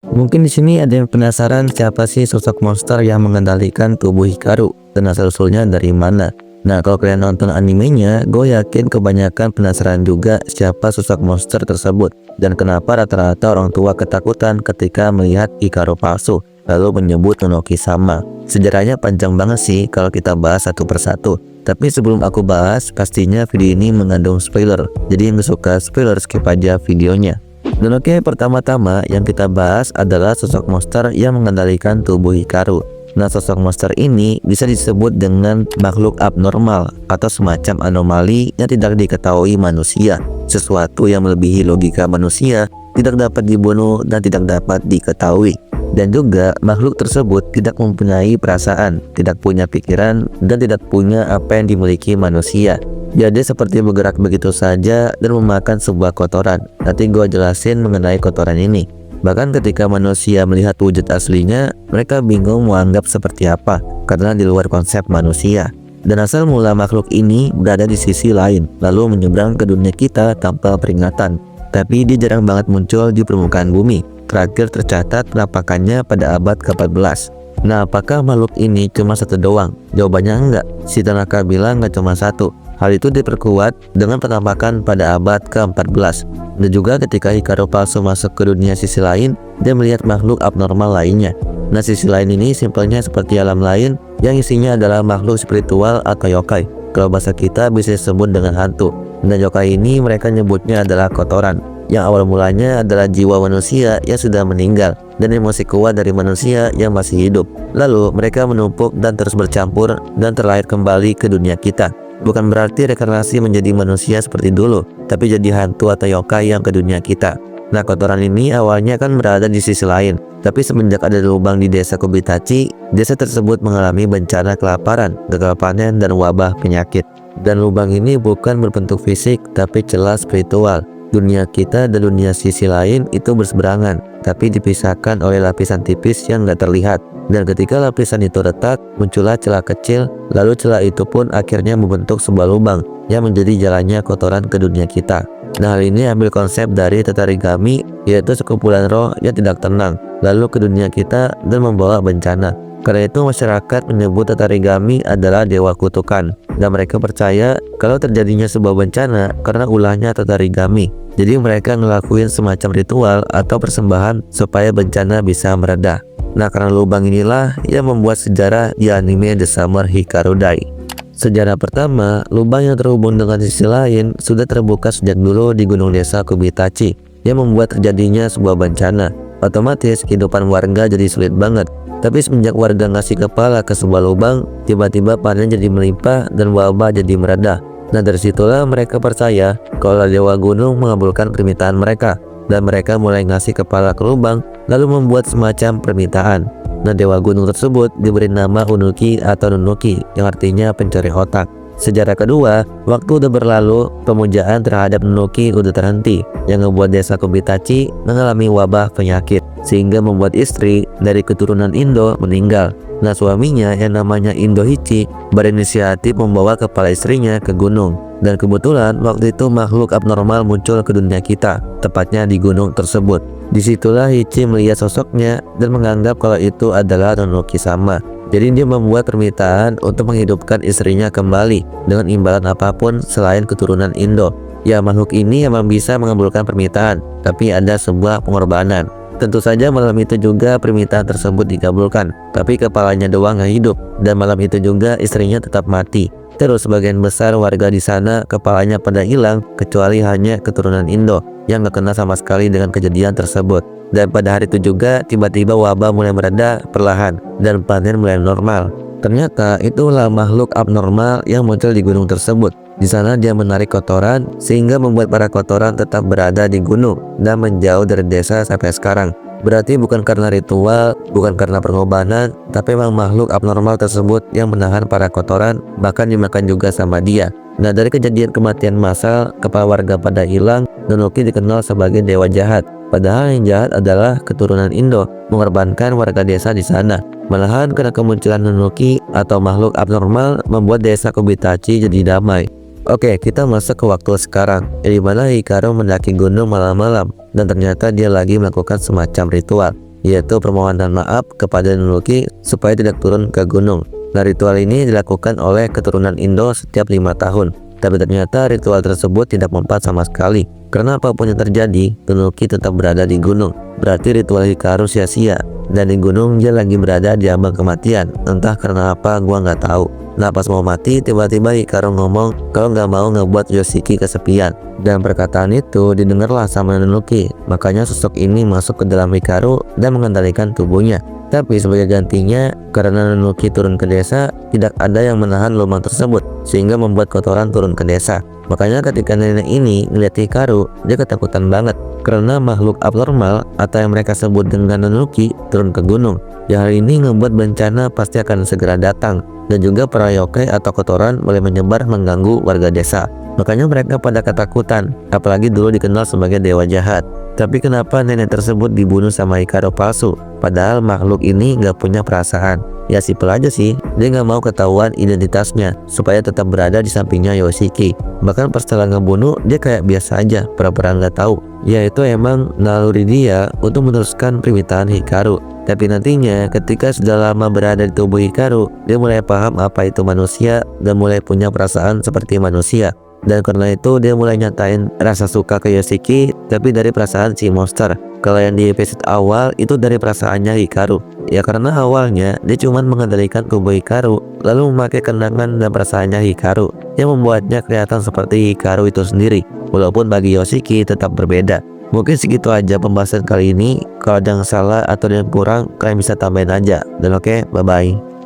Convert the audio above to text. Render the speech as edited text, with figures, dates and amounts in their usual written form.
Mungkin di sini ada yang penasaran siapa sih sosok monster yang mengendalikan tubuh Hikaru dan asal-usulnya dari mana. Nah, kalau kalian nonton animenya, gue yakin kebanyakan penasaran juga siapa sosok monster tersebut dan kenapa rata-rata orang tua ketakutan ketika melihat Hikaru palsu lalu menyebut Nonoki sama. Sejarahnya panjang banget sih kalau kita bahas satu persatu. Tapi sebelum aku bahas, pastinya video ini mengandung spoiler. Jadi yang suka spoiler skip aja videonya. Dan oke, pertama-tama yang kita bahas adalah sosok monster yang mengendalikan tubuh Hikaru. Nah, sosok monster ini bisa disebut dengan makhluk abnormal atau semacam anomali yang tidak diketahui manusia. Sesuatu yang melebihi logika manusia, tidak dapat dibunuh dan tidak dapat diketahui. Dan juga makhluk tersebut tidak mempunyai perasaan, tidak punya pikiran, dan tidak punya apa yang dimiliki manusia. Jadi seperti bergerak begitu saja dan memakan sebuah kotoran. Nanti gue jelasin mengenai kotoran ini. Bahkan ketika manusia melihat wujud aslinya, mereka bingung mau anggap seperti apa karena di luar konsep manusia. Dan asal mula makhluk ini berada di sisi lain, lalu menyeberang ke dunia kita tanpa peringatan. Tapi dia jarang banget muncul di permukaan bumi. Terakhir tercatat penampakannya pada abad ke-14. Nah, apakah makhluk ini cuma satu doang? Jawabannya enggak. Si Tanaka bilang enggak cuma satu. Hal itu diperkuat dengan penampakan pada abad ke-14. Dan juga ketika Hikaru palsu masuk ke dunia sisi lain, dia melihat makhluk abnormal lainnya. Nah, sisi lain ini simpelnya seperti alam lain yang isinya adalah makhluk spiritual atau yokai. Kalau bahasa kita bisa disebut dengan hantu. Dan yokai ini mereka nyebutnya adalah kotoran, yang awal mulanya adalah jiwa manusia yang sudah meninggal dan emosi kuat dari manusia yang masih hidup. Lalu mereka menumpuk dan terus bercampur dan terlahir kembali ke dunia kita. Bukan berarti reinkarnasi menjadi manusia seperti dulu, tapi jadi hantu atau yokai yang ke dunia kita. Nah, kotoran ini awalnya kan berada di sisi lain, tapi semenjak ada lubang di desa Kobitachi, desa tersebut mengalami bencana kelaparan, gagal panen, dan wabah penyakit. Dan lubang ini bukan berbentuk fisik, tapi celah spiritual. Dunia kita dan dunia sisi lain itu berseberangan, tapi dipisahkan oleh lapisan tipis yang nggak terlihat. Dan ketika lapisan itu retak, muncullah celah kecil, lalu celah itu pun akhirnya membentuk sebuah lubang yang menjadi jalannya kotoran ke dunia kita. Nah, hal ini ambil konsep dari Tatarigami, yaitu sekumpulan roh yang tidak tenang, lalu ke dunia kita dan membawa bencana. Karena itu masyarakat menyebut Tatarigami adalah dewa kutukan, dan mereka percaya kalau terjadinya sebuah bencana karena ulahnya Tatarigami. Jadi mereka ngelakuin semacam ritual atau persembahan supaya bencana bisa mereda. Nah, karena lubang inilah yang membuat sejarah di anime The Summer Hikaru Dai. Sejarah pertama, lubang yang terhubung dengan sisi lain sudah terbuka sejak dulu di Gunung Desa Kobitachi yang membuat terjadinya sebuah bencana. Otomatis kehidupan warga jadi sulit banget. Tapi semenjak warga ngasih kepala ke sebuah lubang, tiba-tiba panen jadi melimpah dan wabah jadi mereda. Nah, dari situlah mereka percaya kalau Dewa Gunung mengabulkan permintaan mereka, dan mereka mulai ngasih kepala ke lubang lalu membuat semacam permintaan. Nah, Dewa Gunung tersebut diberi nama Unuki atau Nunuki yang artinya pencari otak. Sejarah kedua, waktu udah berlalu, pemujaan terhadap Nunuki udah terhenti, yang membuat desa Kobitachi mengalami wabah penyakit, sehingga membuat istri dari keturunan Indo meninggal. Nah, suaminya yang namanya Indohichi berinisiatif membawa kepala istrinya ke gunung. Dan kebetulan waktu itu makhluk abnormal muncul ke dunia kita, tepatnya di gunung tersebut. Disitulah Hichi melihat sosoknya dan menganggap kalau itu adalah Nonoki sama. Jadi dia membuat permintaan untuk menghidupkan istrinya kembali dengan imbalan apapun selain keturunan Indo. Ya, makhluk ini emang bisa mengabulkan permintaan, tapi ada sebuah pengorbanan. Tentu saja malam itu juga permintaan tersebut dikabulkan, tapi kepalanya doang yang hidup, dan malam itu juga istrinya tetap mati. Terus sebagian besar warga di sana kepalanya pada hilang, kecuali hanya keturunan Indo yang gak kena sama sekali dengan kejadian tersebut. Dan pada hari itu juga tiba-tiba wabah mulai mereda perlahan dan panen mulai normal. Ternyata itulah makhluk abnormal yang muncul di gunung tersebut. Di sana dia menarik kotoran sehingga membuat para kotoran tetap berada di gunung dan menjauh dari desa sampai sekarang. Berarti bukan karena ritual, bukan karena pengorbanan, tapi memang makhluk abnormal tersebut yang menahan para kotoran, bahkan dimakan juga sama dia. Nah, dari kejadian kematian massal, kepala warga pada hilang, Nonoki dikenal sebagai dewa jahat. Padahal yang jahat adalah keturunan Indo, mengorbankan warga desa di sana. Malahan karena kemunculan Nonoki atau makhluk abnormal membuat desa Kobitachi jadi damai. Oke, kita masuk ke waktu sekarang, di mana Hikaru mendaki gunung malam-malam dan ternyata dia lagi melakukan semacam ritual, yaitu permohonan maaf kepada Nunluki supaya tidak turun ke gunung. Nah, ritual ini dilakukan oleh keturunan Indo setiap 5 tahun. Tapi ternyata ritual tersebut tidak mempan sama sekali. Karena apapun yang terjadi, Nunluki tetap berada di gunung. Berarti ritual Hikaru sia-sia. Dan di gunung dia lagi berada di ambang kematian. Entah karena apa gua nggak tahu. Nah, pas mau mati tiba-tiba Hikaru ngomong kalau nggak mau ngebuat Yoshiki kesepian. Dan perkataan itu didengarlah sama Nunluki. Makanya sosok ini masuk ke dalam Hikaru dan mengendalikan tubuhnya. Tapi sebagai gantinya, karena Nunluki turun ke desa, tidak ada yang menahan lubang tersebut, sehingga membuat kotoran turun ke desa. Makanya ketika nenek ini ngeliat Hikaru, dia ketakutan banget, karena makhluk abnormal atau yang mereka sebut dengan Nunluki turun ke gunung. Ya, hal ini membuat bencana pasti akan segera datang, dan juga para yokai atau kotoran boleh menyebar mengganggu warga desa. Makanya mereka pada ketakutan, apalagi dulu dikenal sebagai dewa jahat. Tapi kenapa nenek tersebut dibunuh sama Hikaru palsu? Padahal makhluk ini nggak punya perasaan. Ya simpel aja sih, dia nggak mau ketahuan identitasnya supaya tetap berada di sampingnya Yoshiki. Bahkan pas setelah ngebunuh, dia kayak biasa aja, pura-pura nggak tahu. Ya itu emang naluri dia untuk meneruskan permintaan Hikaru. Tapi nantinya ketika sudah lama berada di tubuh Hikaru, dia mulai paham apa itu manusia dan mulai punya perasaan seperti manusia. Dan karena itu dia mulai nyatain rasa suka ke Yoshiki, tapi dari perasaan si monster. Kalau yang di episode awal itu dari perasaannya Hikaru. Ya karena awalnya dia cuma mengendalikan tubuh Hikaru, lalu memakai kenangan dan perasaannya Hikaru, yang membuatnya kelihatan seperti Hikaru itu sendiri. Walaupun bagi Yoshiki tetap berbeda. Mungkin segitu aja pembahasan kali ini. Kalau ada yang salah atau yang kurang, kalian bisa tambahin aja. Dan oke, bye-bye.